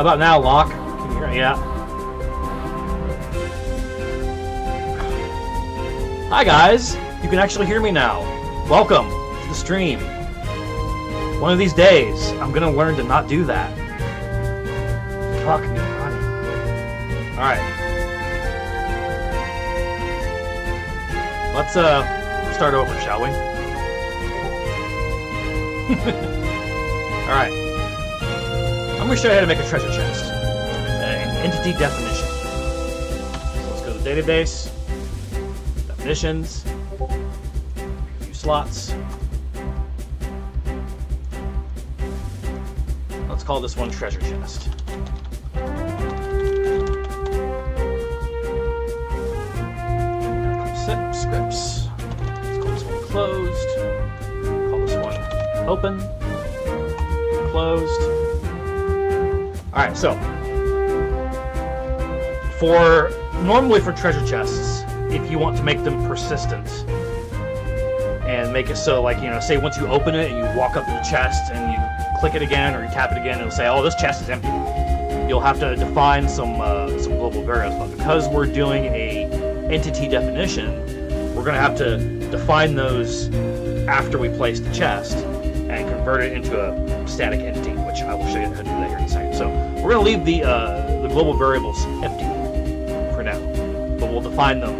about now, Locke? Can you hear me? Yeah. Hi guys! You can actually hear me now. Welcome to the stream. One of these days, I'm gonna learn to not do that. Fuck me, honey. Alright. Let's start over, shall we? Alright. I'm gonna show you how to make a treasure chest. An entity definition. So let's go to the database. Definitions. A few slots. Let's call this one treasure chest. Set scripts. Let's call this one closed. Call this one open. Closed. Alright, so normally for treasure chests, if you want to make them persistent and make it so, like, you know, say once you open it and you walk up to the chest and you click it again or you tap it again, it'll say, oh, this chest is empty. You'll have to define some global variables, but because we're doing a entity definition, we're going to have to define those after we place the chest and convert it into a static entity, which I will show you how to do that here in a second. So we're going to leave the global variables empty for now, but we'll define them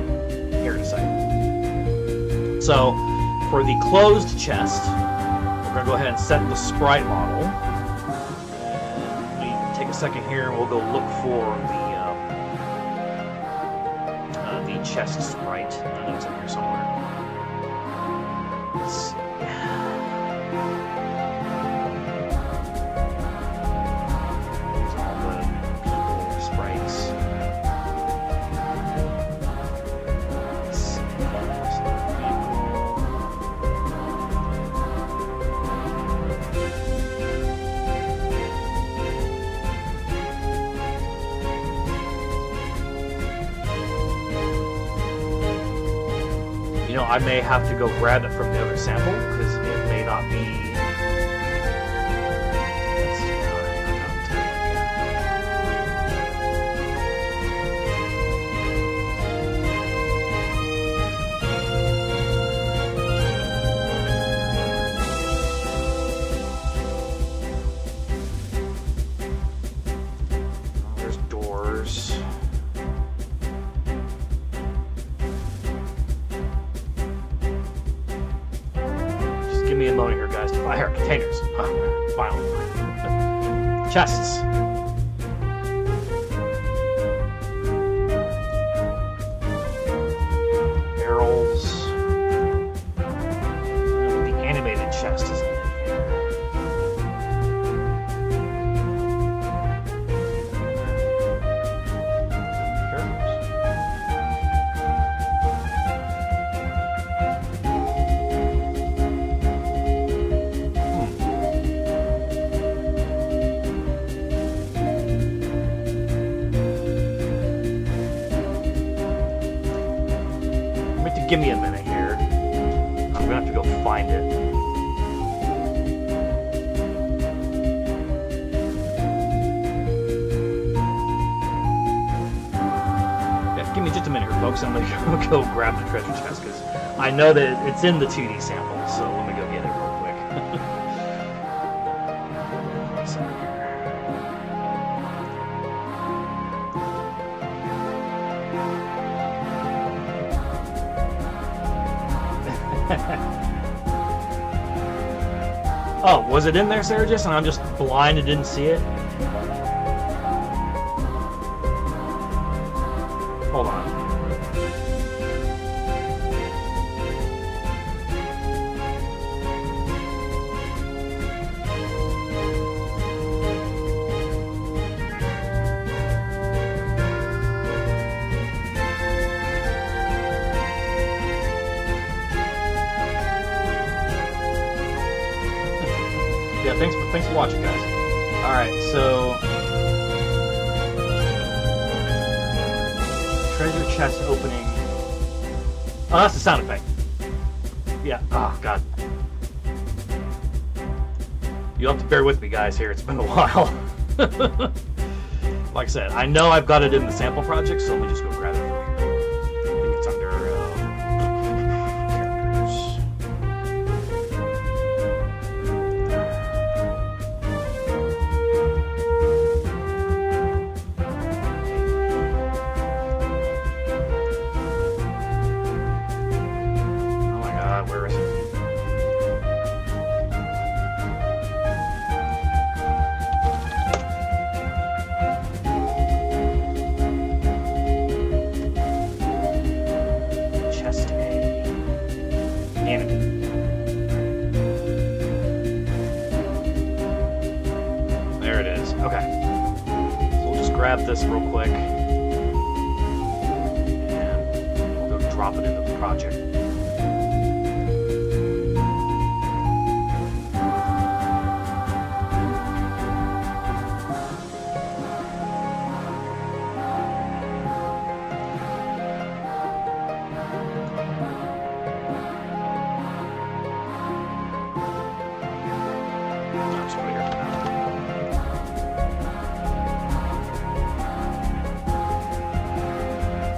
here in a second. So for the closed chest, we're going to go ahead and set the sprite model. Let me take a second here and we'll go look for the chest sprite. I know it's in here somewhere. Let's see. There's all the people sprites. Let's see. You know, I may have to go grab it from the other sample because it may not be. Let's see. There's doors. Give me a moment here, guys. Here, containers. Finally. Chests. Barrels. The animated chest is in here. Give me a minute here. I'm gonna have to go find it. Yeah, give me just a minute here, folks. I'm gonna go grab the treasure chest because I know that it's in the 2D sample, so let me go get it real quick. Oh, was it in there, Sergis, and I'm just blind and didn't see it? Hold on. Yeah, thanks for watching, guys. Alright, so treasure chest opening. Oh, that's the sound effect. Yeah, oh god. You'll have to bear with me, guys, here. It's been a while. Like I said, I know I've got it in the sample project, so let me just go grab it from here. I think it's under characters. Oh my god, where is it? There it is. Okay. So we'll just grab this real quick. And we'll go drop it into the project.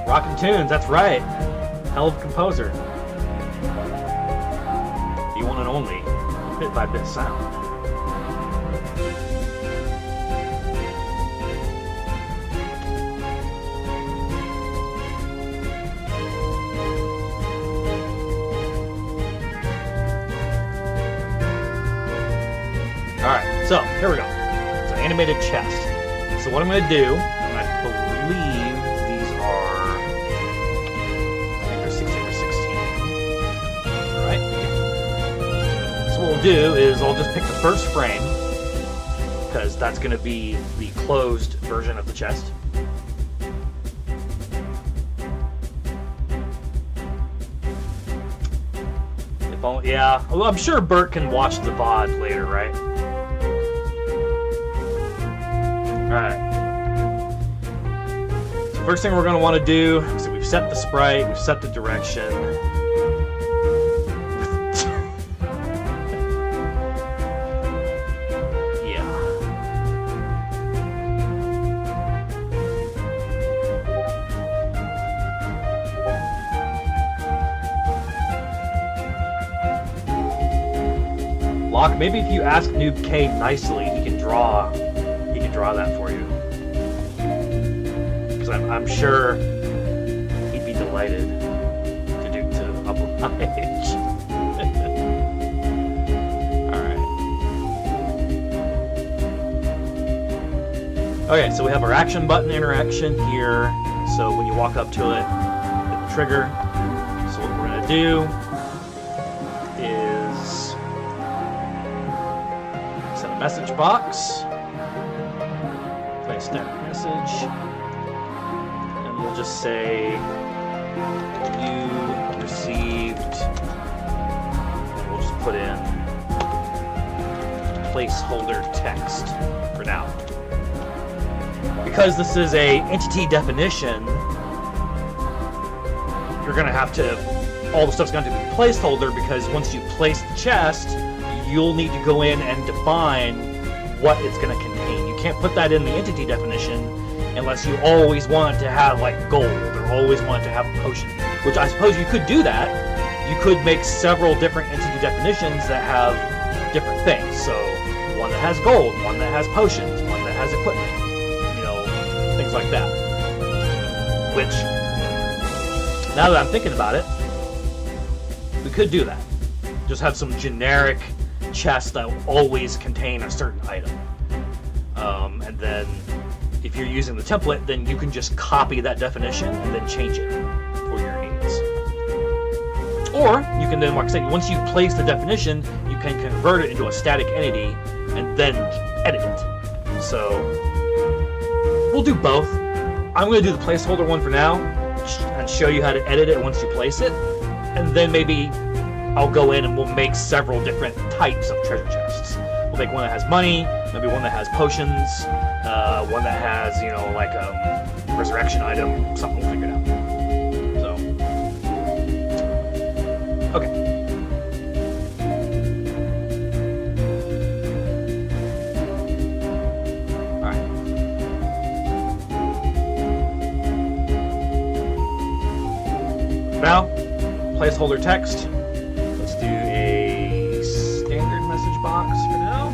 Rockin' tunes, that's right. Hell of a composer. The one and only bit by bit sound. Alright, so here we go. It's an animated chest. So what I'm going to do, and I believe these are, I think they're 16 or 16. Alright. So what we'll do is I'll just pick the first frame, because that's going to be the closed version of the chest. Yeah, well, I'm sure Bert can watch the VOD later, right? Alright. So first thing we're going to want to do is we've set the sprite, we've set the direction. Yeah. Locke, maybe if you ask Noobk nicely, he can draw that for you. Because I'm sure he'd be delighted to oblige. Alright. Okay, so we have our action button interaction here. So when you walk up to it, hit the trigger. So what we're gonna do is set a message box. Static message, and we'll just say you received, and we'll just put in placeholder text for now. Because this is a entity definition, you're gonna have to, all the stuff's gonna have to be placeholder, because once you place the chest, you'll need to go in and define what it's going to contain. You can't put that in the entity definition unless you always want to have like gold or always want to have a potion, which I suppose you could do that. You could make several different entity definitions that have different things. So one that has gold, one that has potions, one that has equipment, you know, things like that. Which, now that I'm thinking about it, we could do that. Just have some generic chest that will always contain a certain item. And then if you're using the template, then you can just copy that definition and then change it for your needs. Or you can then, like I said, once you place the definition, you can convert it into a static entity and then edit it. So we'll do both. I'm going to do the placeholder one for now and show you how to edit it once you place it. And then maybe I'll go in and we'll make several different types of treasure chests. We'll make one that has money, maybe one that has potions, one that has, you know, like a resurrection item, something we'll figure it out. So, okay. Alright. now, placeholder text. Let's do a standard message box for now.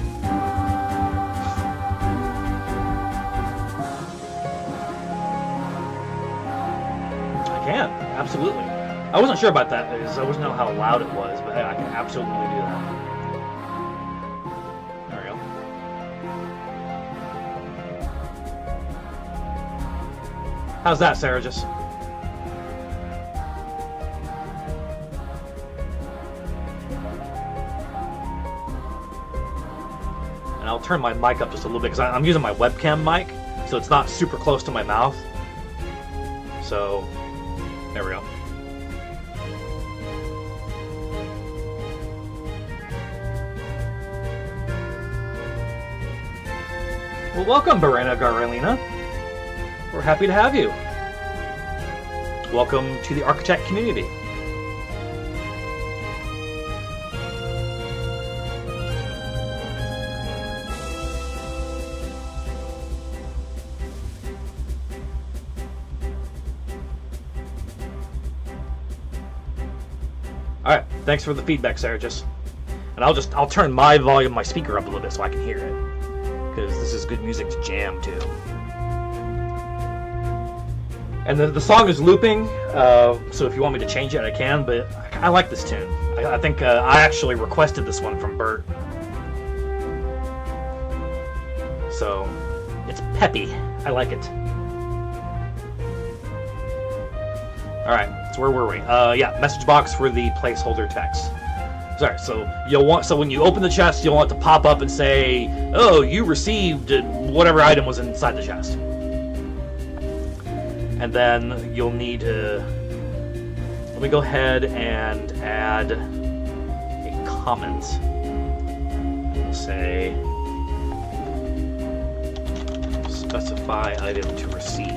I can, absolutely. I wasn't sure about that because I wasn't know how loud it was, but I can absolutely do that. There we go. How's that, Sarah? Just. And I'll turn my mic up just a little bit because I'm using my webcam mic, so it's not super close to my mouth. So, there we go. Well, welcome, Barena Garelina. We're happy to have you. Welcome to the architect community. All right, thanks for the feedback, Sarah. And I'll turn my volume, my speaker up a little bit so I can hear it, because this is good music to jam to. And the song is looping, so if you want me to change it, I can, but I like this tune. I think I actually requested this one from Bert. So, it's peppy. I like it. Alright, so where were we? Yeah, message box for the placeholder text. Sorry, so when you open the chest, you'll want to pop up and say, oh, you received whatever item was inside the chest. And then you'll need to, let me go ahead and add a comment. We'll say, specify item to receive.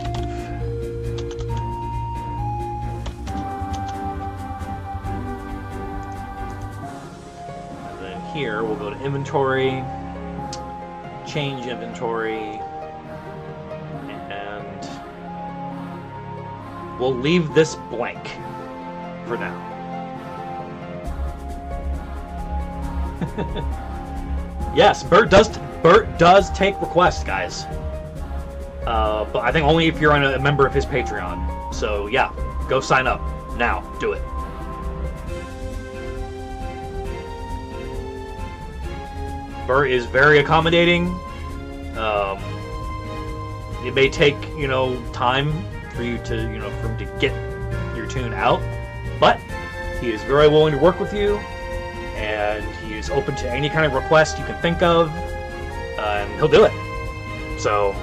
And then here we'll go to inventory, change inventory, we'll leave this blank for now. Yes, Bert does take requests, guys. But I think only if you're a member of his Patreon. So yeah, go sign up now. Do it. Bert is very accommodating. It may take, time for you to, for him to get your tune out, but he is very willing to work with you, and he is open to any kind of request you can think of, and he'll do it. So,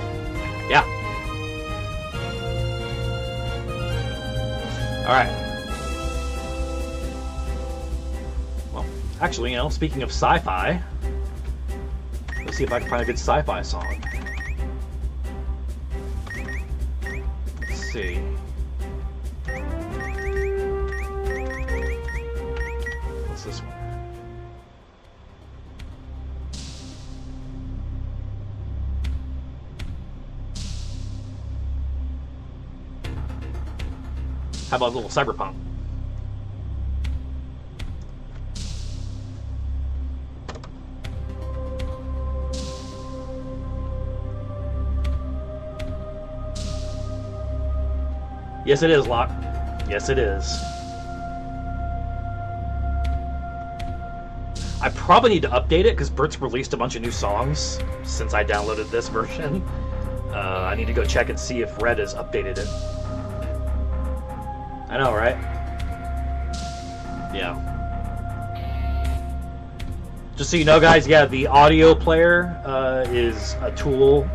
yeah. Alright. Well, actually, speaking of sci-fi, let's see if I can find a good sci-fi song. See. What's this one? How about a little cyberpunk? Yes, it is, Locke. Yes, it is. I probably need to update it because Bert's released a bunch of new songs since I downloaded this version. I need to go check and see if Red has updated it. I know, right? Yeah. Just so you know, guys, yeah, the audio player is a tool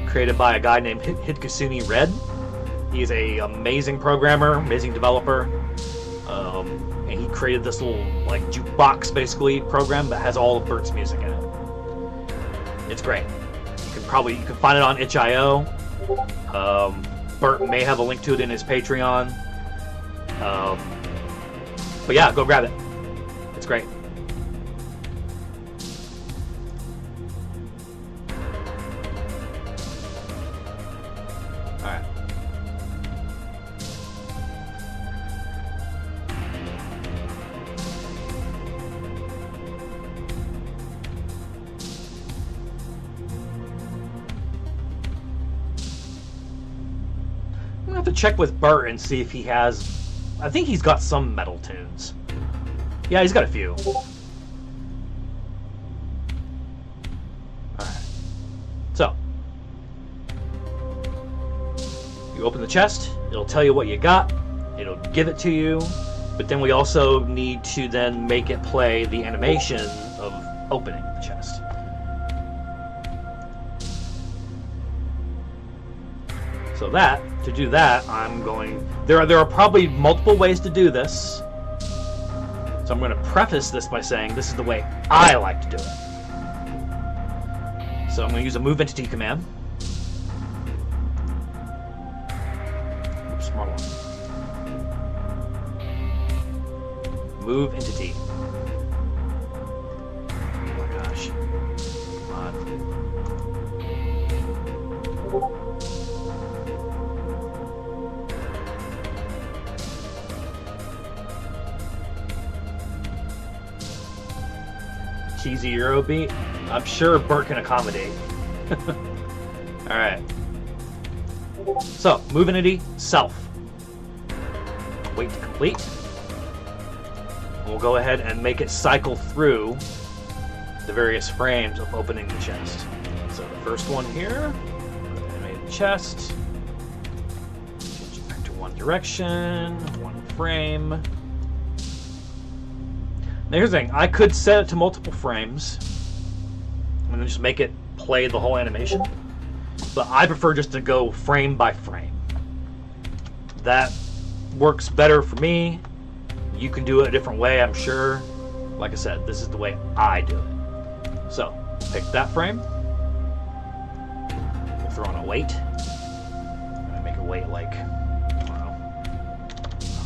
created by a guy named Hidkasumi Red. He's an amazing programmer, amazing developer, and he created this little jukebox basically program that has all of Bert's music in it. It's great. You can find it on itch.io. Bert may have a link to it in his Patreon. But yeah, go grab it. It's great. to check with Bert and see if he has... I think he's got some metal tunes. Yeah, he's got a few. Alright. So. You open the chest, it'll tell you what you got, it'll give it to you, but then we also need to then make it play the animation of opening the chest. So to do that, I'm going... There are probably multiple ways to do this. So I'm going to preface this by saying this is the way I like to do it. So I'm going to use a move entity command. Oops, wrong one. Move entity. Oh my gosh. Come on. Cheesy Eurobeat? I'm sure Bert can accommodate. Alright. So, move entity, self. Wait to complete. We'll go ahead and make it cycle through the various frames of opening the chest. So the first one here, animate the chest. Change it back to one direction, one frame. Now here's the thing, I could set it to multiple frames and then just make it play the whole animation, but I prefer just to go frame by frame. That works better for me. You can do it a different way, I'm sure. Like I said, this is the way I do it. So, pick that frame. We'll throw on a weight. I'm gonna make a weight like, I don't know,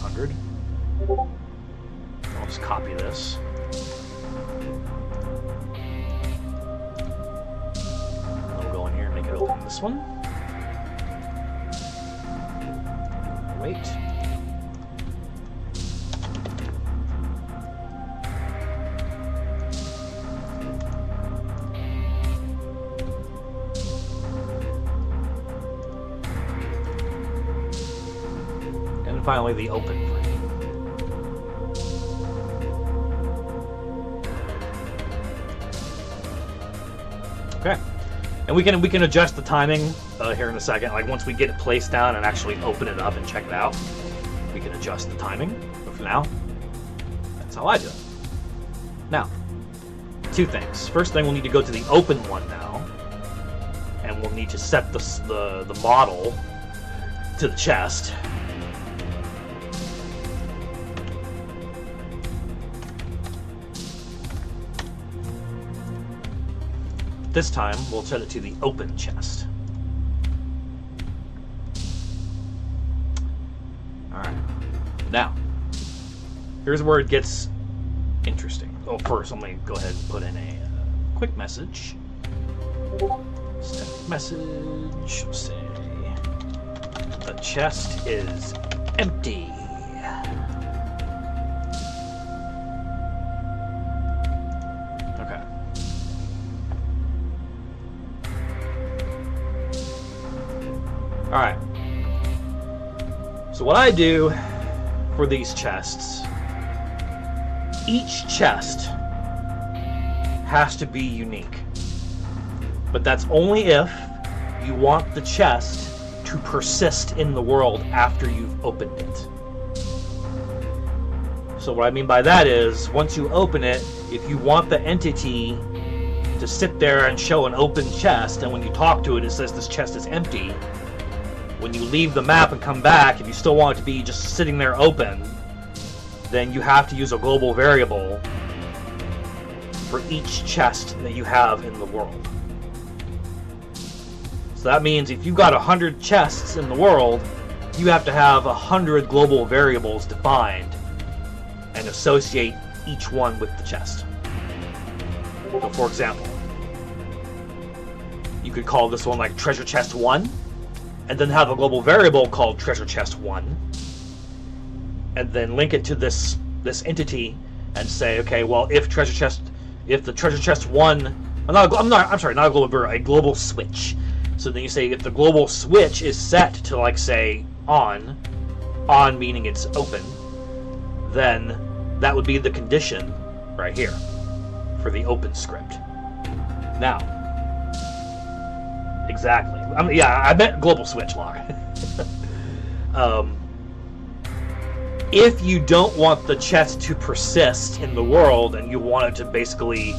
100. I'll just copy this. We'll go in here and make it open this one. Wait. And finally the open frame. Okay, and we can adjust the timing here in a second. Like once we get it placed down and actually open it up and check it out, we can adjust the timing. But for now, that's how I do it. Now, two things. First thing, we'll need to go to the open one now, and we'll need to set the model to the chest. This time, we'll set it to the open chest. Alright. Now, here's where it gets interesting. Oh, first, let me go ahead and put in a quick message. Static message. Say, the chest is empty. Alright, so what I do for these chests, each chest has to be unique, but that's only if you want the chest to persist in the world after you've opened it. So what I mean by that is, once you open it, if you want the entity to sit there and show an open chest, and when you talk to it, it says this chest is empty, when you leave the map and come back, if you still want it to be just sitting there open, then you have to use a global variable for each chest that you have in the world. So that means if you've got 100 chests in the world, you have to have 100 global variables defined and associate each one with the chest. So for example, you could call this one like treasure chest 1, and then have a global variable called treasure chest 1, and then link it to this entity and say, okay, well, if the treasure chest 1, not a global variable, a global switch. So then you say if the global switch is set to, like, say on meaning it's open, then that would be the condition right here for the open script. Now, exactly. Yeah, I meant global switch lock. If you don't want the chest to persist in the world and you want it to basically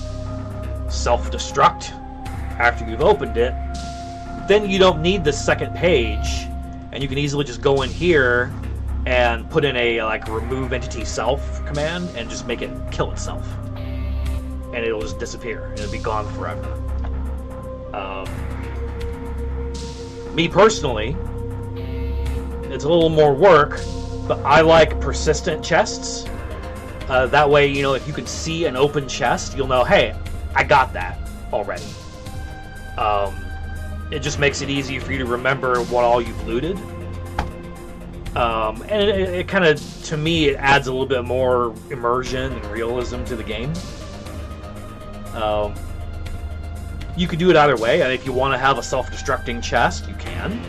self-destruct after you've opened it, then you don't need the second page, and you can easily just go in here and put in a like remove entity self command and just make it kill itself, and it'll just disappear and it'll be gone forever. Me personally, it's a little more work, but I like persistent chests. That way, you know, if you can see an open chest, you'll know, hey, I got that already. It just makes it easy for you to remember what all you've looted. And it kind of, to me, it adds a little bit more immersion and realism to the game. You could do it either way, and if you want to have a self-destructing chest, you can.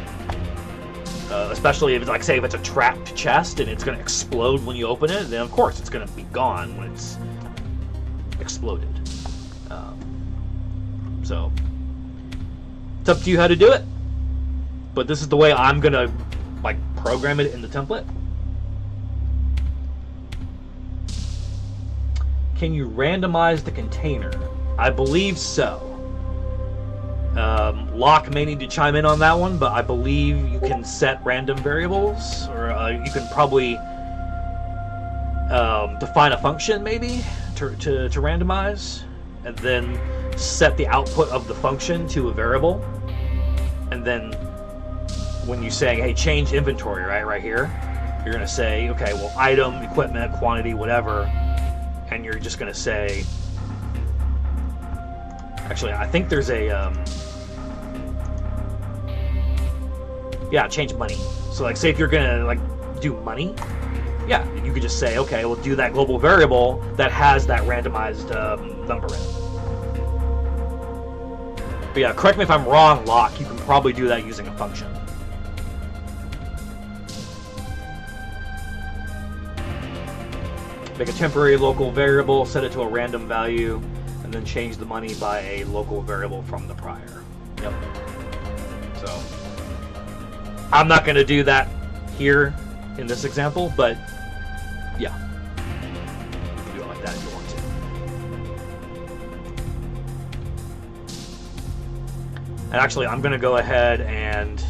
Especially if it's like, say, if it's a trapped chest and it's going to explode when you open it, then of course it's going to be gone when it's exploded. So it's up to you how to do it, but this is the way I'm going to like program it in the template. Can you randomize the container? I believe so. Locke may need to chime in on that one, but I believe you can set random variables, or you can probably define a function maybe to randomize, and then set the output of the function to a variable, and then when you're saying, hey, change inventory, right here, you're going to say, okay, well, item, equipment, quantity, whatever, and you're just going to say, actually, I think there's a, yeah, change money. So, like, say if you're going to, like, do money, yeah, you could just say, okay, we'll do that global variable that has that randomized number in it. But yeah, correct me if I'm wrong, Locke, you can probably do that using a function. Make a temporary local variable, set it to a random value, and then change the money by a local variable from the prior. Yep. So, I'm not going to do that here in this example, but yeah. You can do it like that if you want to. And actually, I'm going to go ahead and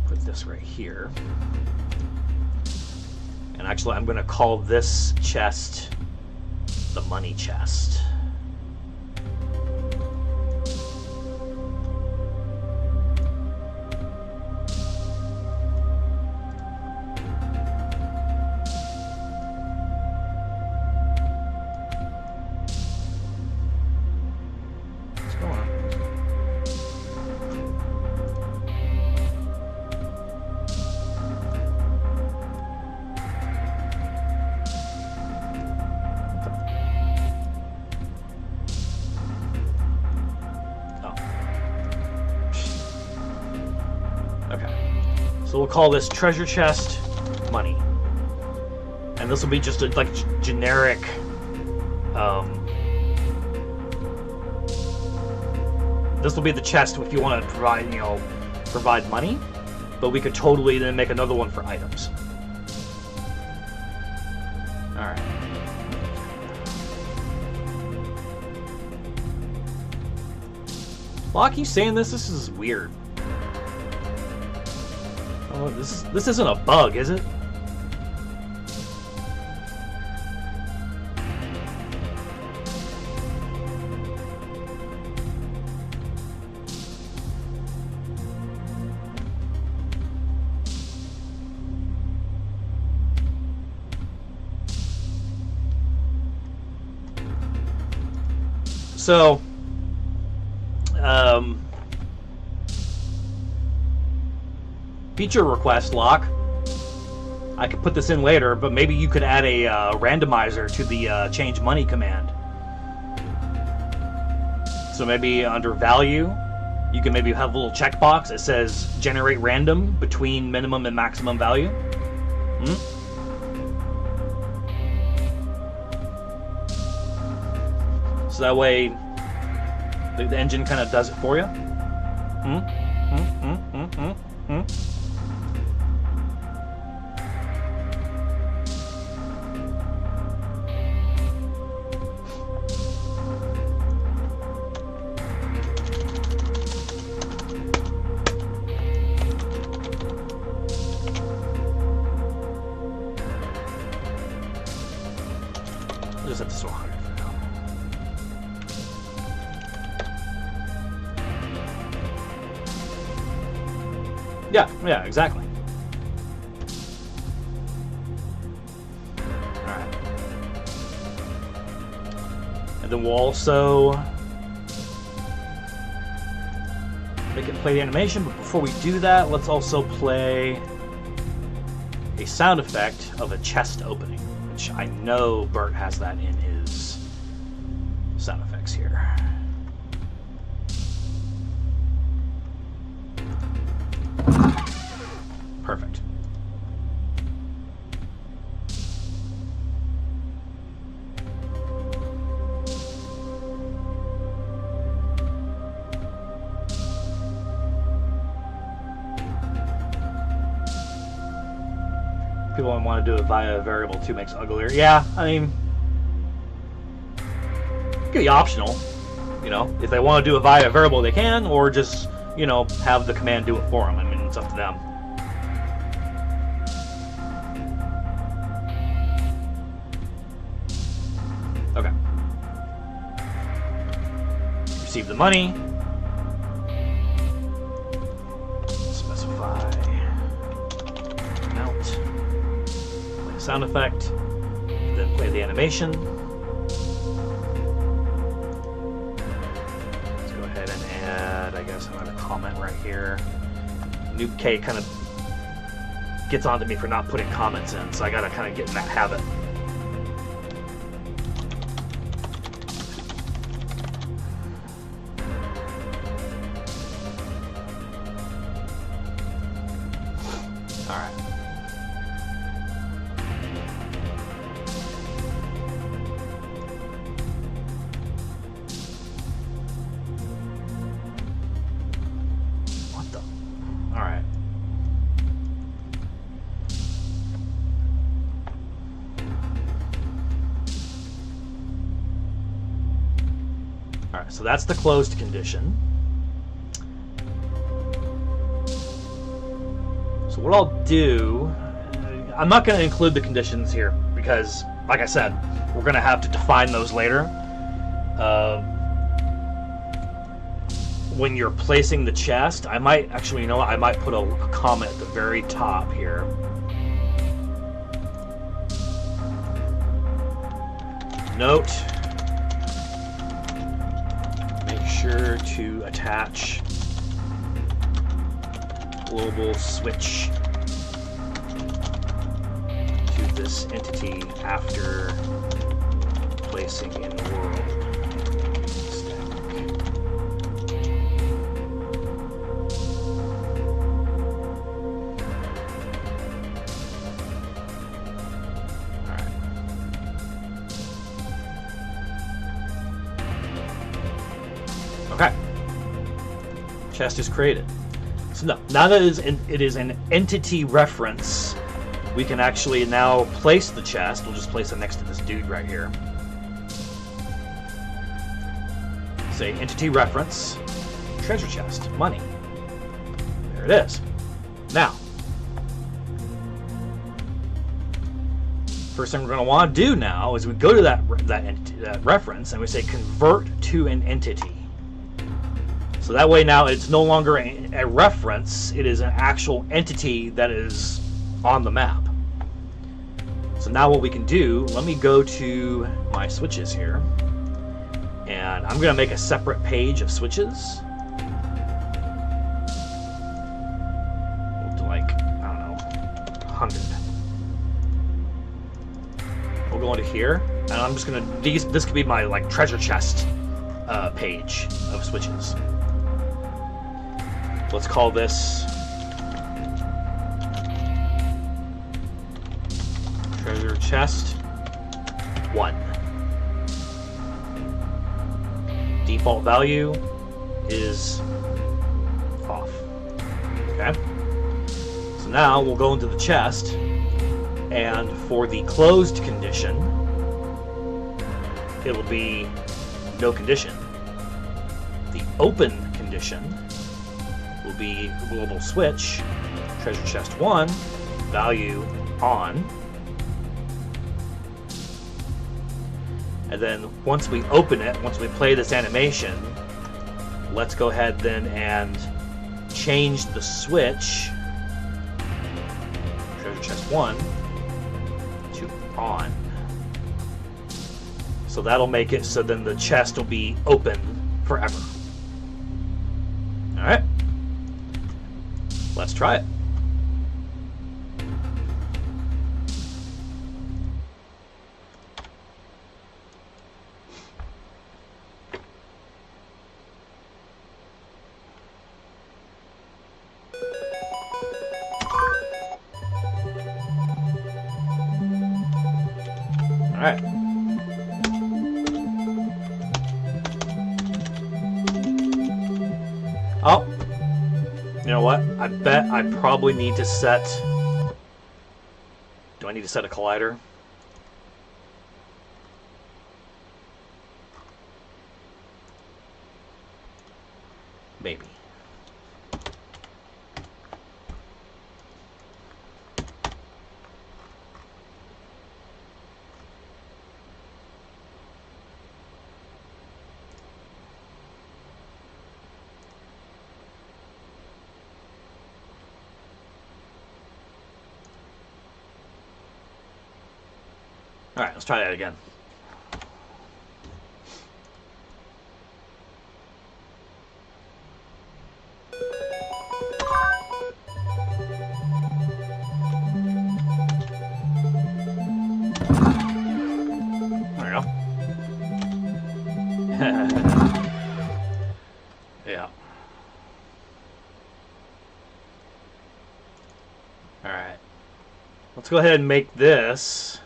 put this right here. And actually, I'm going to call this chest the money chest. So we'll call this treasure chest money, and this will be just a like generic this will be the chest if you want to provide, you know, provide money, but we could totally then make another one for items. All right. Locke, you saying this? This is weird. Oh, this isn't a bug, is it? So, feature request, Locke. I could put this in later, but maybe you could add a randomizer to the change money command. So maybe under value, you can maybe have a little checkbox that says generate random between minimum and maximum value. So that way the engine kind of does it for you. Just have to store 100 for now. Yeah, exactly. Alright. And then we'll also make it play the animation, but before we do that, let's also play a sound effect of a chest opening, which I know Bert has that in his sound effects here. Perfect. People want to do it via a variable too, makes it uglier. Yeah, I mean, it could be optional. You know, if they want to do it via a variable, they can, or just, you know, have the command do it for them. I mean, it's up to them. Okay. Receive the money. Specify amount. Play a sound effect. And then play the animation. Let's go ahead and add, I guess, another comment right here. Noobk kind of gets on to me for not putting comments in, so I gotta kind of get in that habit. Alright. What the? Alright. Alright, so that's the closed condition. So what I'll do, I'm not going to include the conditions here because, like I said, we're going to have to define those later. When you're placing the chest, I might actually, you know what, I might put a comment at the very top here. Note, make sure to attach global switch to this entity after placing in world stack. Alright. Okay. Chest is created. So now that it is an entity reference, we can actually now place the chest. We'll just place it next to this dude right here. Say entity reference, treasure chest, money. There it is. Now, first thing we're going to want to do now is we go to that reference and we say convert to an entity. So that way now it's no longer a reference, it is an actual entity that is on the map. So now what we can do, let me go to my switches here, and I'm going to make a separate page of switches. We'll do like, I don't know, 100. We'll go into here, and I'm just going to, this could be my like treasure chest page of switches. Let's call this treasure chest 1. Default value is off. Okay. So now we'll go into the chest, and for the closed condition, it'll be no condition. The open condition will be global switch, treasure chest 1, value on. And then once we open it, once we play this animation, let's go ahead then and change the switch, treasure chest 1, to on. So that'll make it so then the chest will be open forever. Alright. Let's try it. Alright. Oh. You know what? I bet I probably need to set... Do I need to set a collider? Maybe. Alright, let's try that again. There we go. Yeah. Alright. Let's go ahead and make this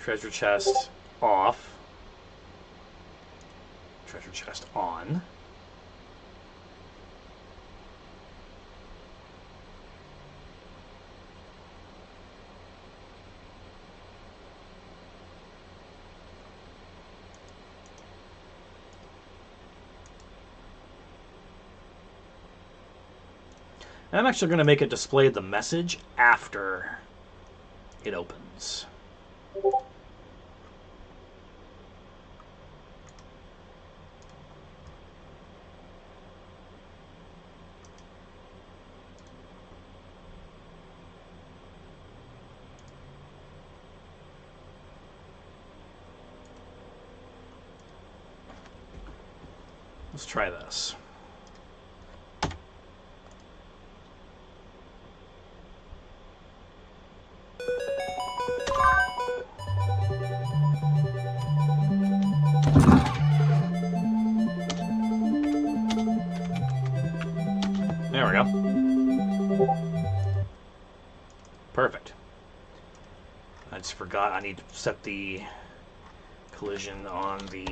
treasure chest off, treasure chest on. And I'm actually going to make it display the message after it opens. Let's try this. There we go. Perfect. I just forgot I need to set the collision on the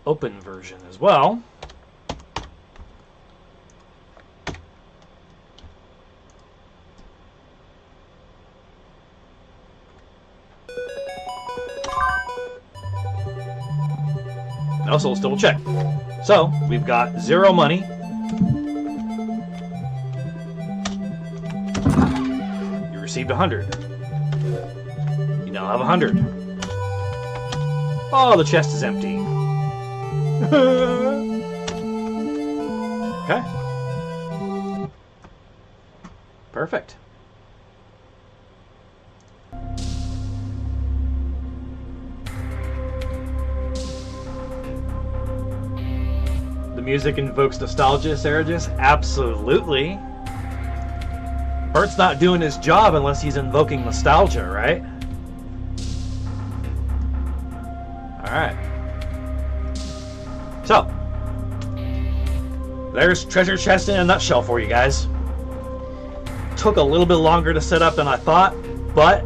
open version as well. Also, let's double check. So, we've got 0 money. You received 100. You now have 100. Oh, the chest is empty. Okay. Perfect. The music invokes nostalgia, Saragus? Absolutely. Bert's not doing his job unless he's invoking nostalgia, right? Alright. So, there's treasure chest in a nutshell for you guys. Took a little bit longer to set up than I thought, but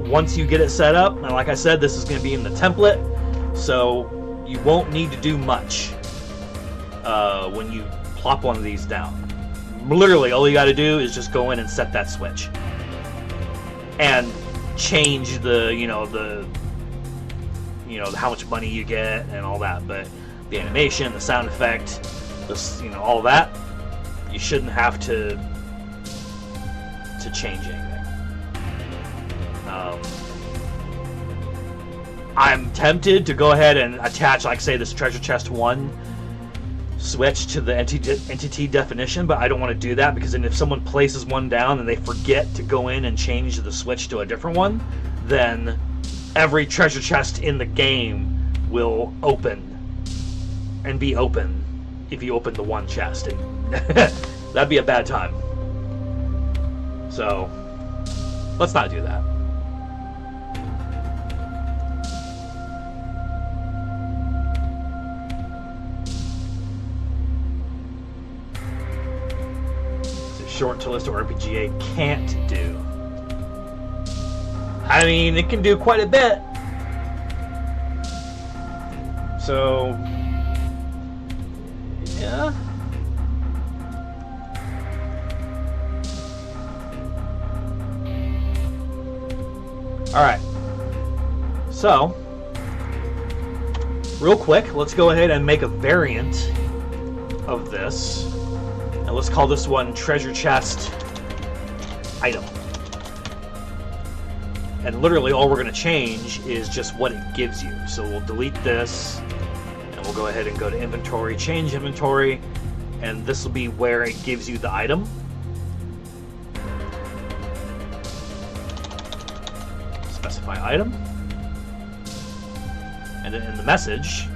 once you get it set up, and like I said, this is going to be in the template, so you won't need to do much when you plop one of these down. Literally, all you got to do is just go in and set that switch, and change the how much money you get and all that. But the animation, the sound effect, this all that, you shouldn't have to change anything. I'm tempted to go ahead and attach, like, say, this treasure chest 1 switch to the entity definition, but I don't want to do that, because then if someone places one down and they forget to go in and change the switch to a different one, then every treasure chest in the game will open and be open if you open the one chest, and that'd be a bad time. So let's not do that. Short to list what RPGA can't do. I mean, it can do quite a bit. So, yeah. Alright. So, real quick, let's go ahead and make a variant of this. And let's call this one treasure chest item. And literally all we're going to change is just what it gives you. So we'll delete this, and we'll go ahead and go to inventory, change inventory, and this will be where it gives you the item. Specify item. And then in the message,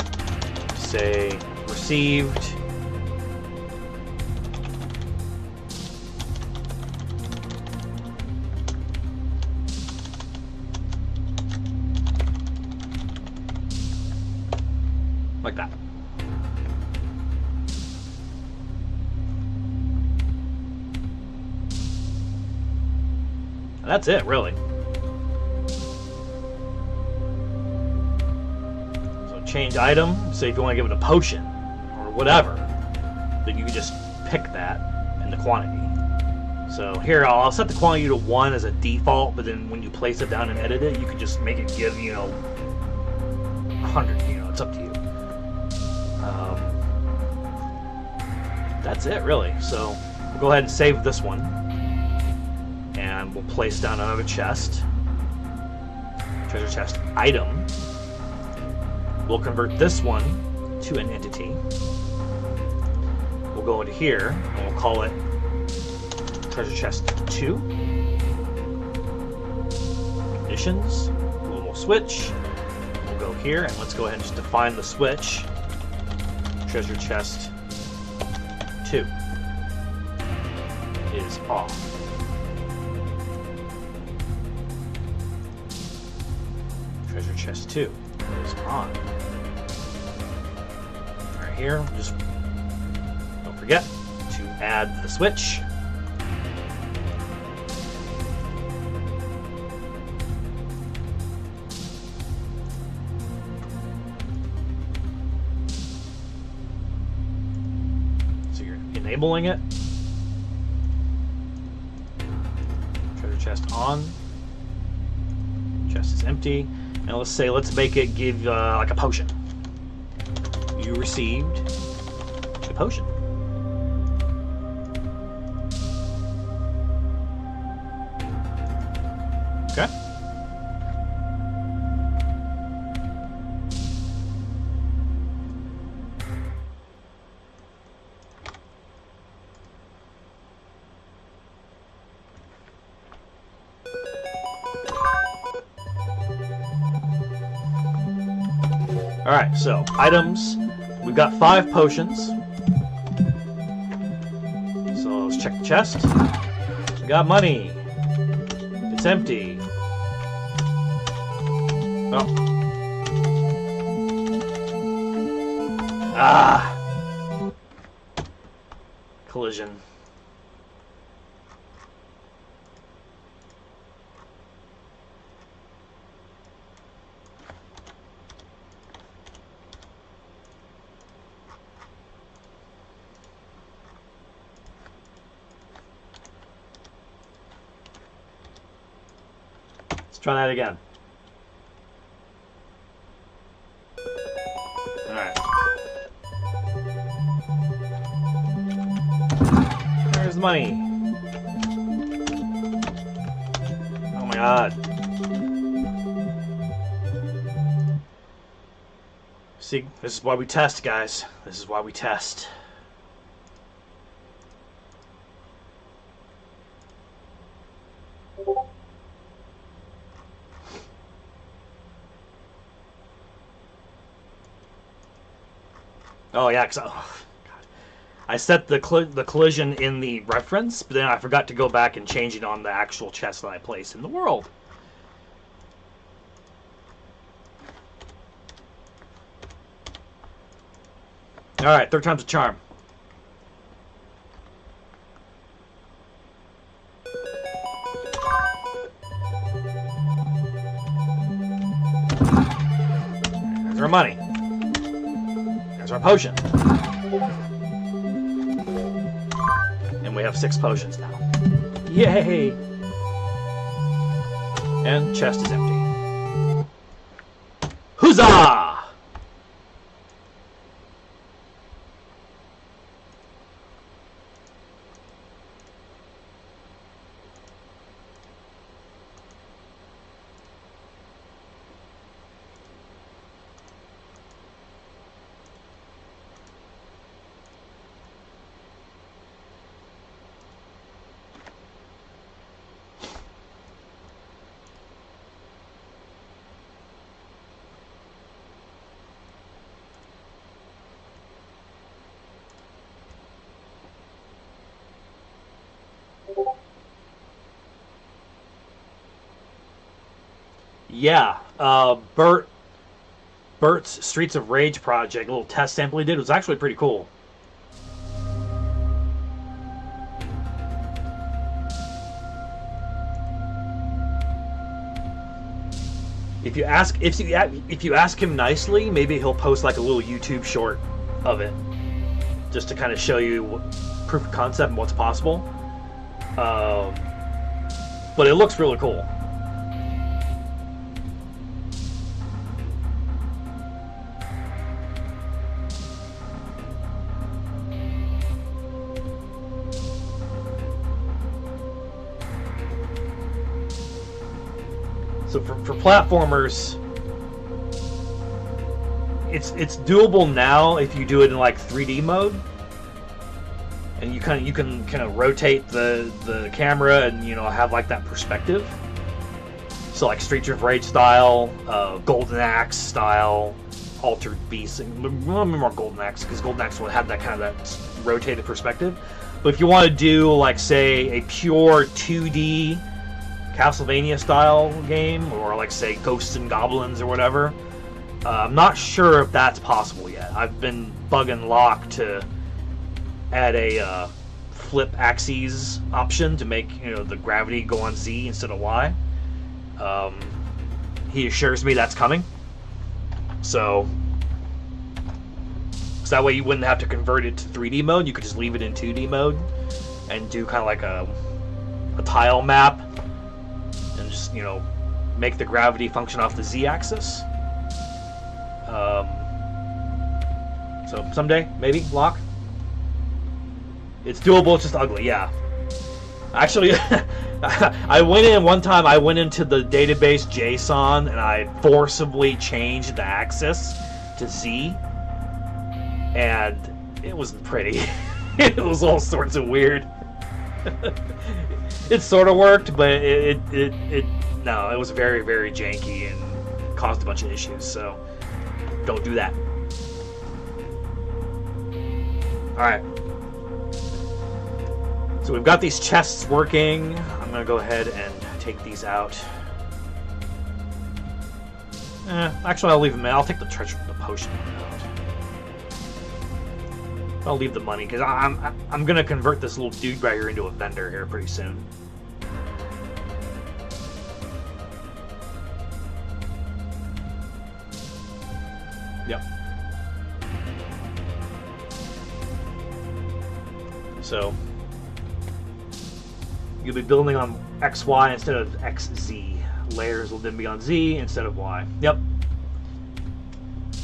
say received like that. And that's it, really. So change item, say if you want to give it a potion or whatever, then you can just pick that and the quantity. So here I'll set the quantity to 1 as a default, but then when you place it down and edit it, you can just make it give 100, it's up to you. That's it, really. So we'll go ahead and save this one, and we'll place down another chest, treasure chest item. We'll convert this one to an entity. We'll go into here and we'll call it treasure chest 2. Conditions. We'll switch. We'll go here and let's go ahead and just define the switch. Treasure chest 2 is off. Treasure chest 2 is on. Right here, just don't forget to add the switch. Enabling it. Treasure chest on. Chest is empty. And let's make it give like a potion. You received a potion. Okay. Alright, so items. We've got 5 potions. So let's check the chest. We got money. It's empty. Oh. Ah. collision. Let's try that again. Alright. There's the money. Oh my god. See, this is why we test, guys. This is why we test. Oh yeah, because I set the collision in the reference, but then I forgot to go back and change it on the actual chest that I placed in the world. Alright, third time's a charm. There's our money. There's our potion. And we have 6 potions now. Yay! And chest is empty. Huzzah! Yeah, Bert's Streets of Rage project, a little test sample he did, was actually pretty cool. If you ask him nicely, maybe he'll post like a little YouTube short of it, just to kind of show you proof of concept and what's possible. But it looks really cool. So for platformers, it's doable now if you do it in like 3D mode, and you can kind of rotate the camera and have like that perspective. So like Streets of Rage style, Golden Axe style, Altered Beast. More Golden Axe, because Golden Axe will have that kind of that rotated perspective. But if you want to do like say a pure 2D Castlevania style game, or like say Ghosts and Goblins or whatever, I'm not sure if that's possible yet. I've been bugging Locke to add a flip axes option to make the gravity go on Z instead of Y. He assures me that's coming, so that way you wouldn't have to convert it to 3D mode. You could just leave it in 2D mode and do kind of like a tile map, and just make the gravity function off the Z-axis. So someday, maybe, Locke. It's doable, it's just ugly, yeah. Actually, I went in one time, I went into the database JSON and I forcibly changed the axis to Z, and it wasn't pretty. It was all sorts of weird. It sort of worked, but no, it was very, very janky and caused a bunch of issues, so don't do that. Alright. So we've got these chests working. I'm going to go ahead and take these out. Actually, I'll leave them in. I'll take the treasure, the potion out. I'll leave the money because I'm gonna convert this little dude right here into a vendor here pretty soon. Yep. So you'll be building on XY instead of XZ. Layers will then be on Z instead of Y. Yep.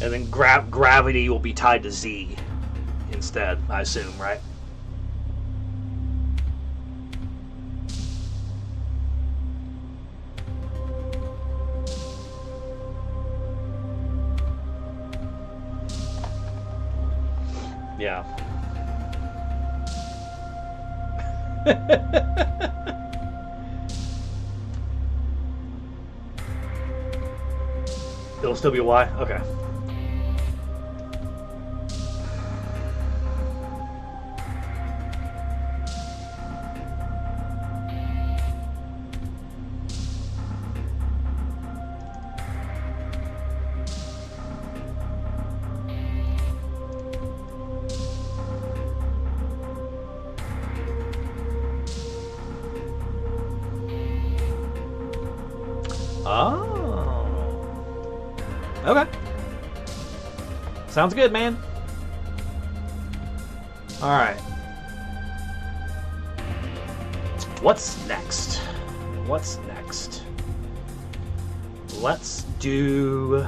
And then gravity will be tied to Z instead, I assume, right? Yeah. It'll still be Y? Okay. Oh. Okay. Sounds good, man. Alright. What's next? What's next? Let's do...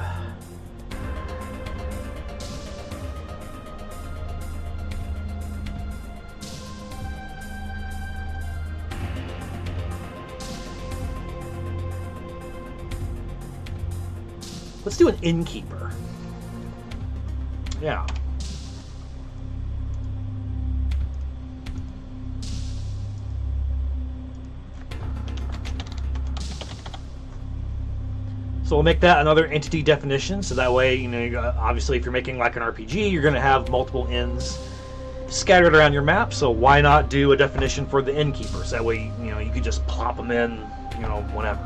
Let's do an innkeeper. Yeah. So we'll make that another entity definition, so that way, you know, obviously if you're making like an RPG, you're going to have multiple inns scattered around your map, so why not do a definition for the innkeeper? So that way, you know, you could just plop them in, you know, whenever.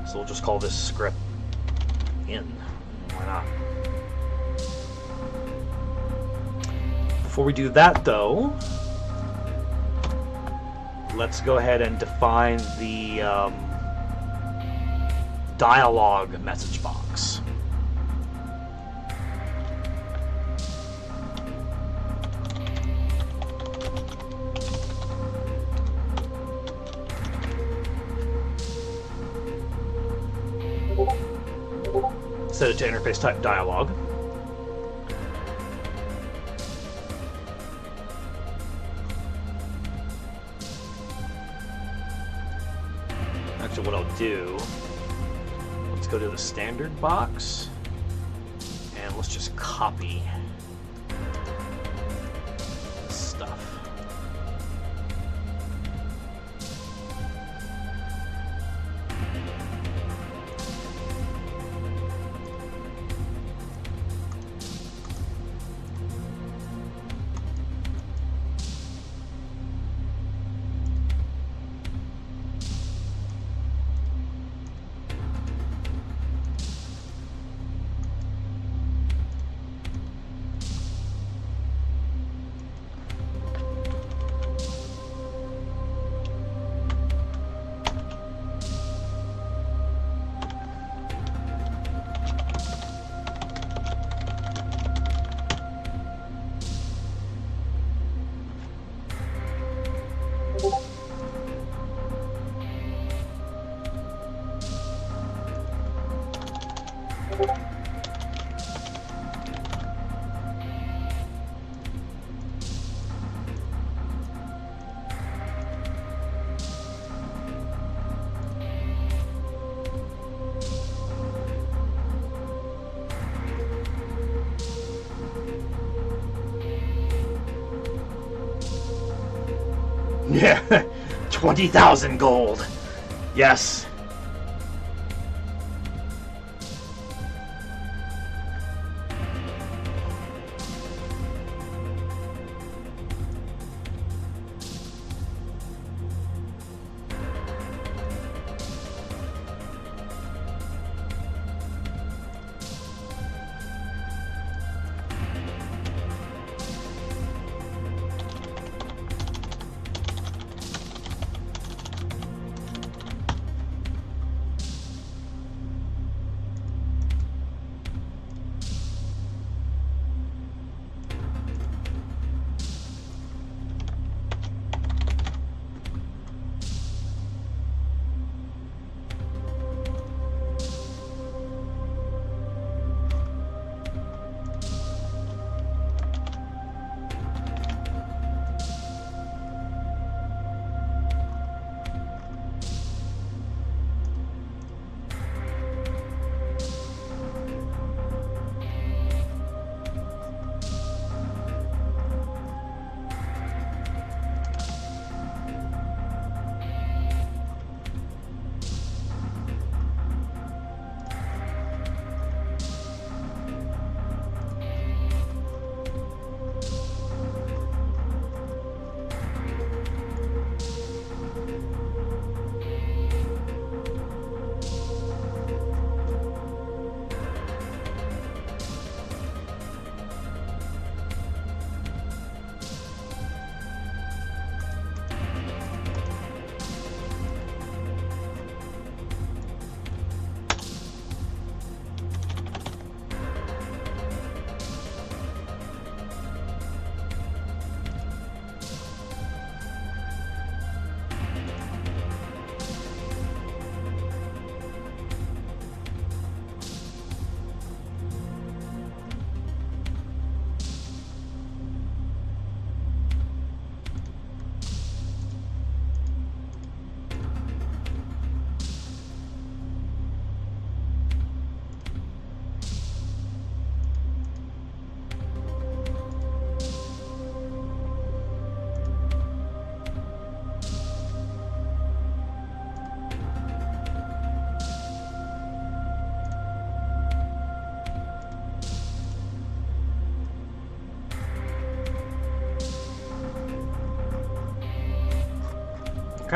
So we'll just call this script in. Why not? Before we do that, though, let's go ahead and define the dialogue message box. Set it to interface type dialogue. Actually, what I'll do, let's go to the standard box and let's just copy this stuff. Yeah, 20,000 gold. Yes.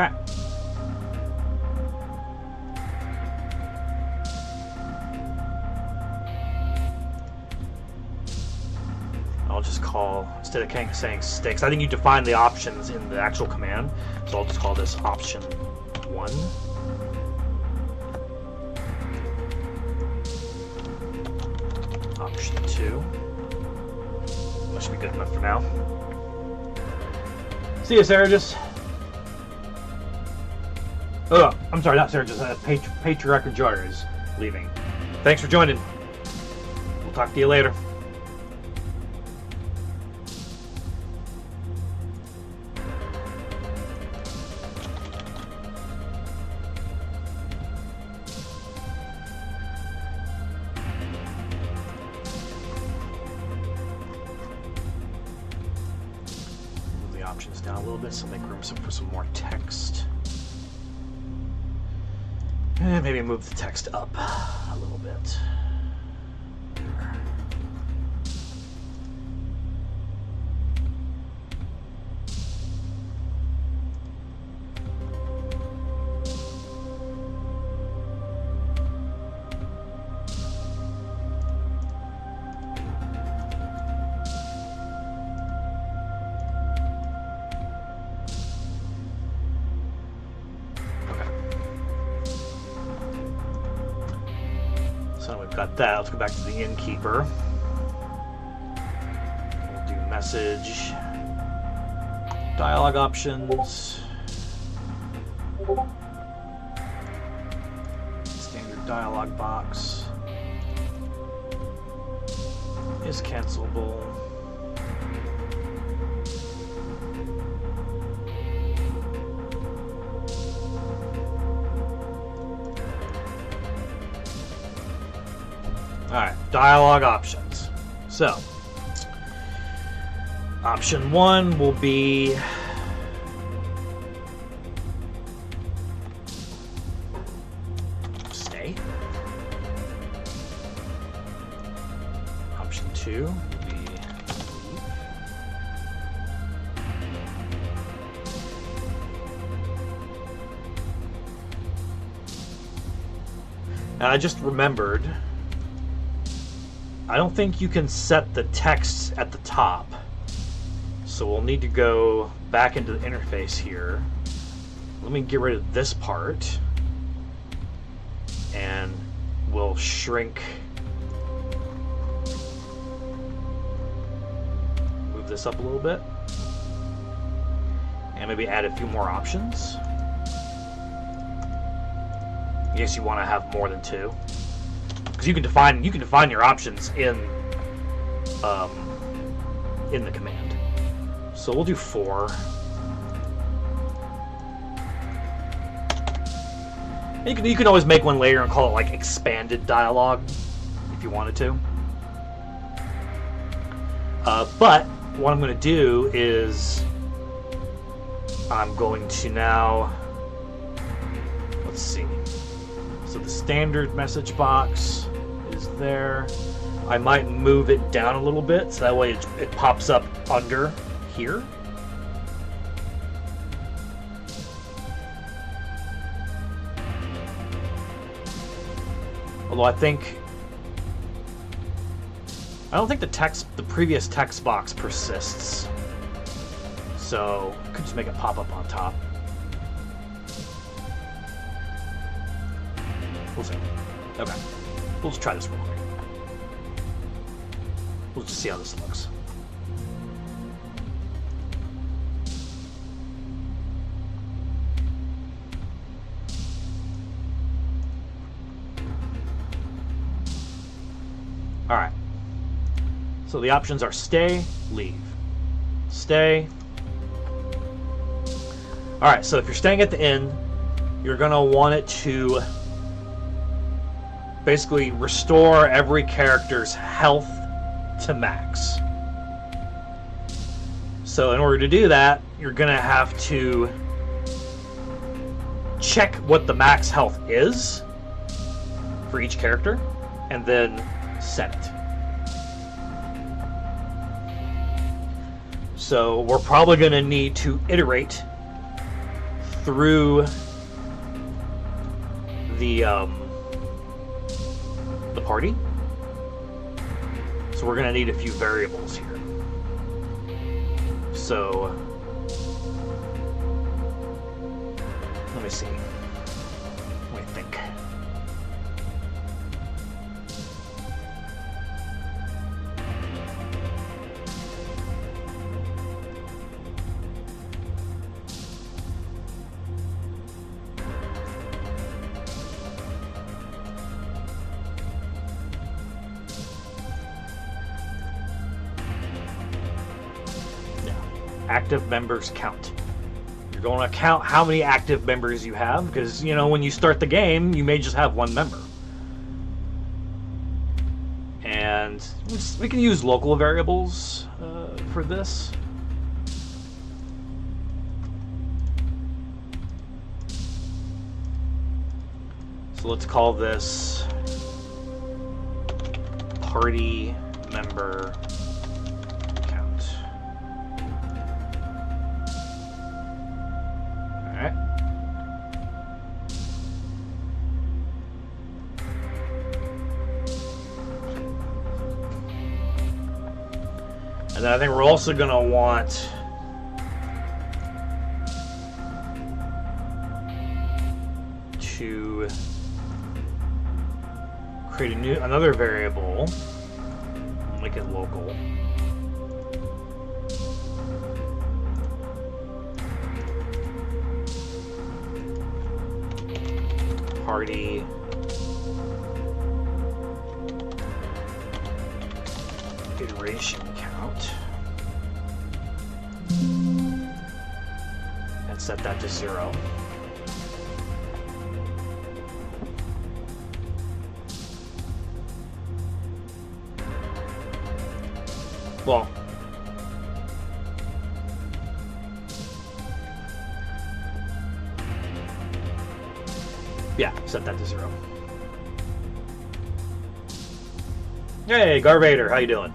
Okay. I'll just call, instead of saying sticks, I think you define the options in the actual command, so I'll just call this option 1. Option 2. That should be good enough for now. See you, Saragis. Oh, I'm sorry, not Saragis. Patriarch and Jar is leaving. Thanks for joining. We'll talk to you later. Down a little bit, so make room for some more text. And maybe move the text up a little bit. Got that. Let's go back to the innkeeper. We'll do message, dialogue options, standard dialogue box is cancelable. Alright, dialogue options. So, option 1 will be stay. Option 2 will be leave. And I just remembered, I don't think you can set the text at the top. So we'll need to go back into the interface here. Let me get rid of this part. And we'll shrink. Move this up a little bit. And maybe add a few more options. I guess you want to have more than 2. Because you can define your options in the command. So we'll do 4. You can always make one later and call it like expanded dialogue if you wanted to. But what I'm going to do is I'm going to now, let's see. So the standard message box is there. I might move it down a little bit so that way it pops up under here. Although I don't think the previous text box persists. So I could just make it pop up on top. We'll see. Okay. We'll just try this real quick. We'll just see how this looks. Alright. So the options are stay, leave. Stay. Alright, so if you're staying at the inn, you're going to want it to basically restore every character's health to max. So in order to do that, you're going to have to check what the max health is for each character, and then set it. So we're probably going to need to iterate through the party. So we're gonna need a few variables here. So let me see. Let me think. Active members count. You're going to count how many active members you have, because, you know, when you start the game, you may just have one member. And we can use local variables for this. So let's call this party member count. Alright. And then I think we're also going to want to create another variable, make it local. Party iteration count, and set that to 0. Well, yeah, set that to 0. Hey, Garvader, how you doing?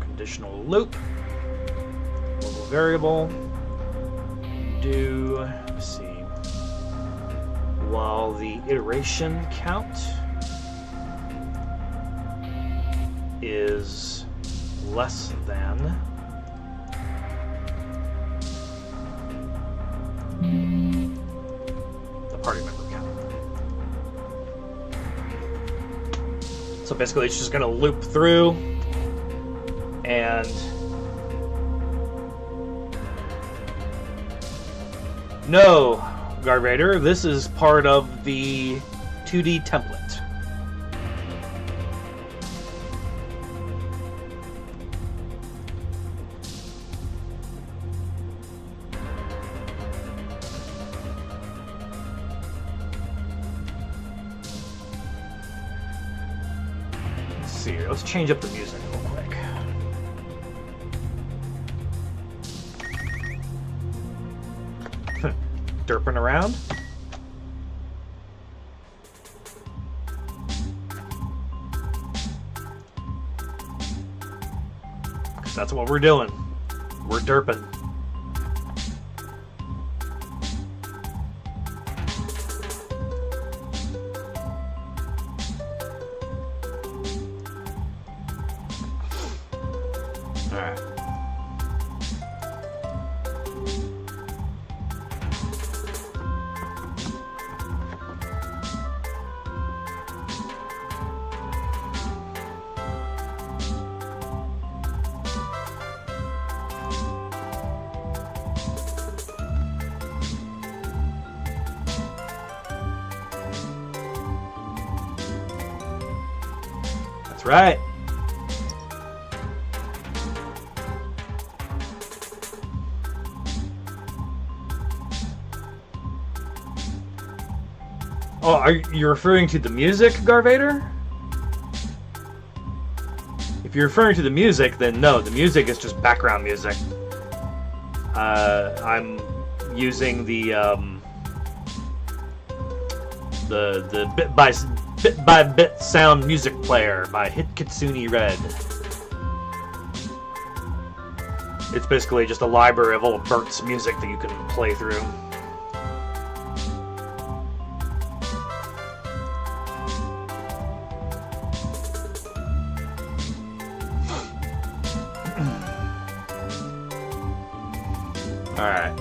Conditional loop, local variable, do, let's see, while the iteration count is less than the party member count. So basically it's just going to loop through. And no, Garvader, this is part of the 2D template. Let's see here. Let's change up the music real quick. Derping around. Because that's what we're doing. We're derping. All right. Right. are you referring to the music, Garvader? If you're referring to the music, then no, the music is just background music. I'm using the bit by bit sound music player by Hit Kitsune Red. It's basically just a library of all of Bert's music that you can play through. Alright.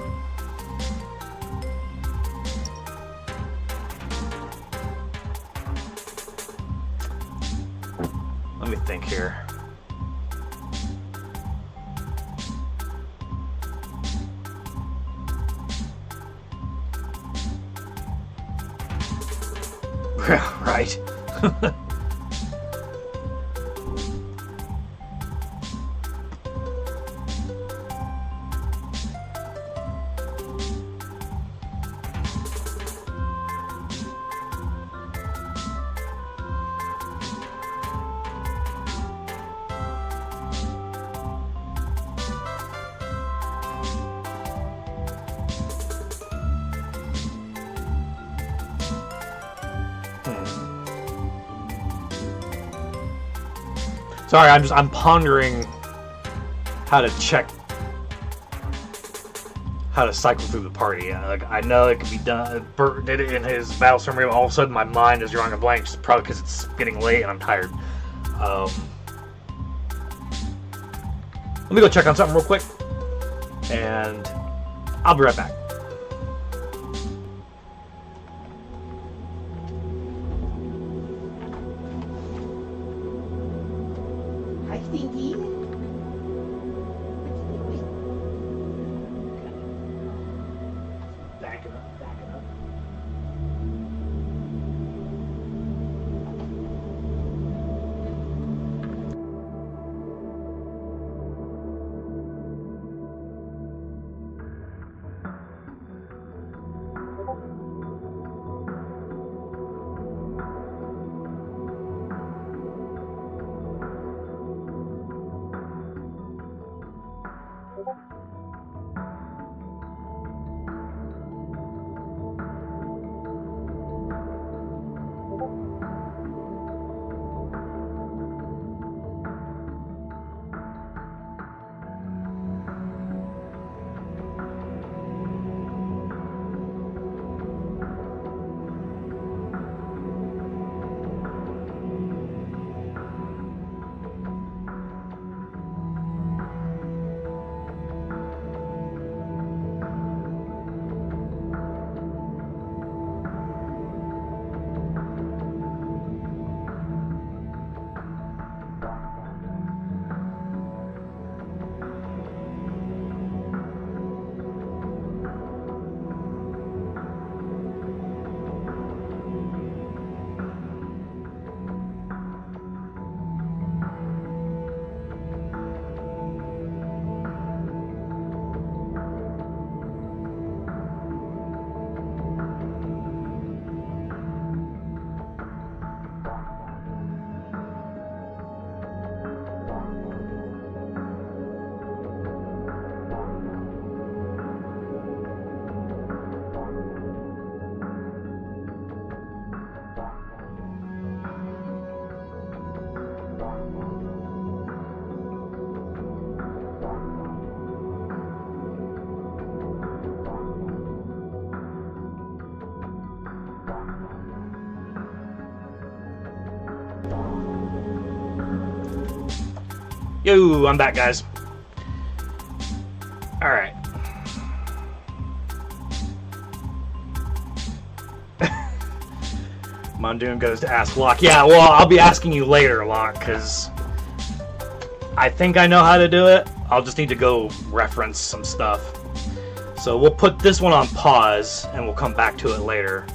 Let me think here. Right. Sorry, I'm pondering how to check how to cycle through the party. Like, I know it can be done. Bert did it in his battle summary. All of a sudden, my mind is drawing a blank, just probably because it's getting late and I'm tired. Let me go check on something real quick, and I'll be right back. Yo, I'm back, guys. Alright. Mondune goes to ask Locke. Yeah, well, I'll be asking you later, Locke, because I think I know how to do it. I'll just need to go reference some stuff. So we'll put this one on pause, and we'll come back to it later.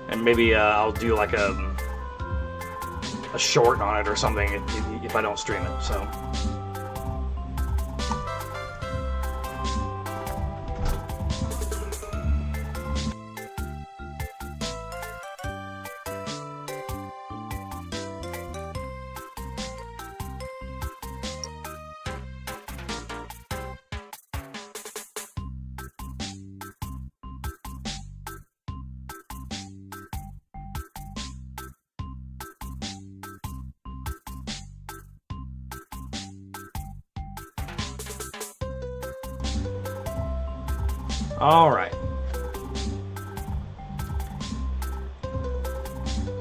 And maybe I'll do like a short on it or something if I don't stream it. So All right.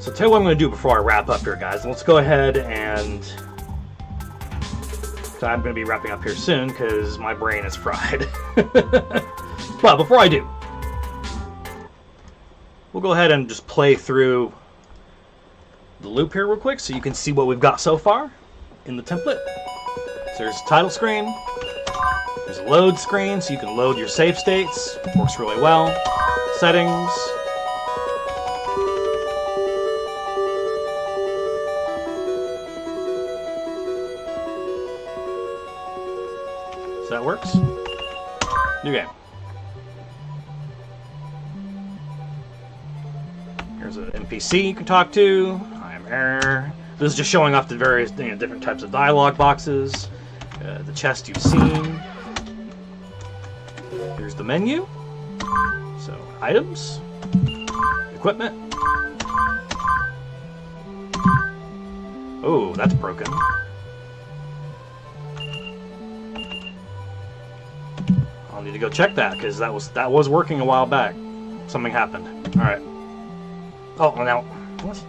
So tell you what I'm going to do before I wrap up here, guys. Let's go ahead and... So I'm going to be wrapping up here soon because my brain is fried. But before I do, we'll go ahead and just play through the loop here real quick so you can see what we've got so far in the template. So there's a title screen. There's a load screen so you can load your save states. Works really well. Settings. So that works. New game. Here's an NPC you can talk to. I'm Error. This is just showing off the various different types of dialogue boxes. The chest you've seen. Here's the menu. So items, equipment. Oh, that's broken. I'll need to go check that because that was working a while back. Something happened. All right. Oh, well now what?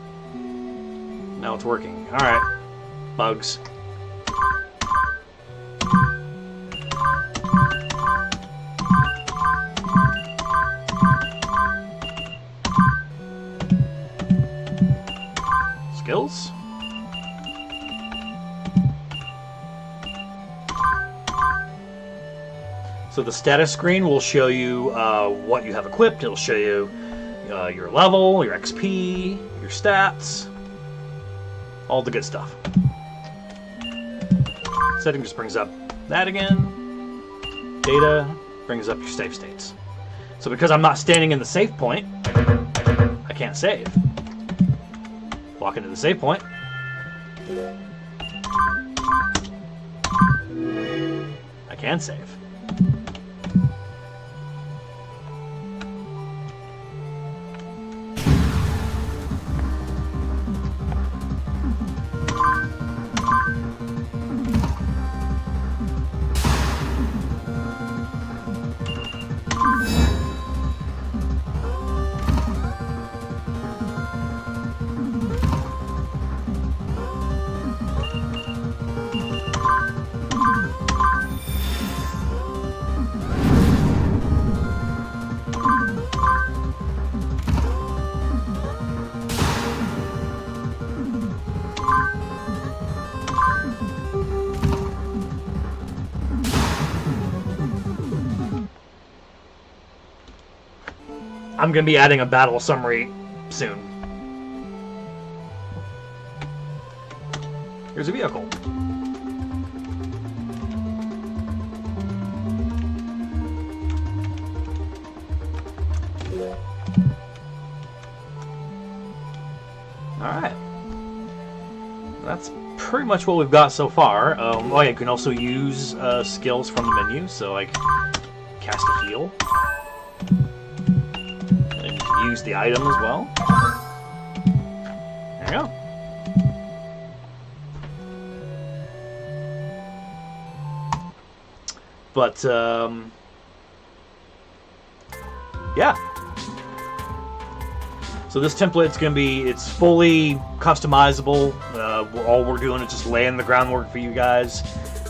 Now it's working. All right. Bugs. Skills. So the status screen will show you what you have equipped. It'll show you your level, your XP, your stats, all the good stuff. Setting just brings up that again. Data brings up your save states. So because I'm not standing in the save point, I can't save. Walk into the save point. I can save. I'm going to be adding a battle summary soon. Here's a vehicle. Alright. That's pretty much what we've got so far. Oh yeah, you can also use skills from the menu, so like cast a heal. Use the item as well. There you go. But yeah. So this template's gonna be, it's fully customizable. All we're doing is just laying the groundwork for you guys.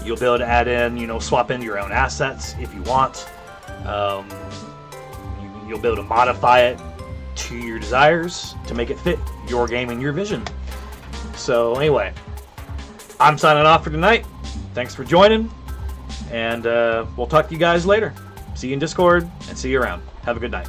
You'll be able to add in, swap in your own assets if you want. You'll be able to modify it to your desires to make it fit your game and your vision. So anyway, I'm signing off for tonight. Thanks for joining, and we'll talk to you guys later. See you in Discord, and see you around. Have a good night.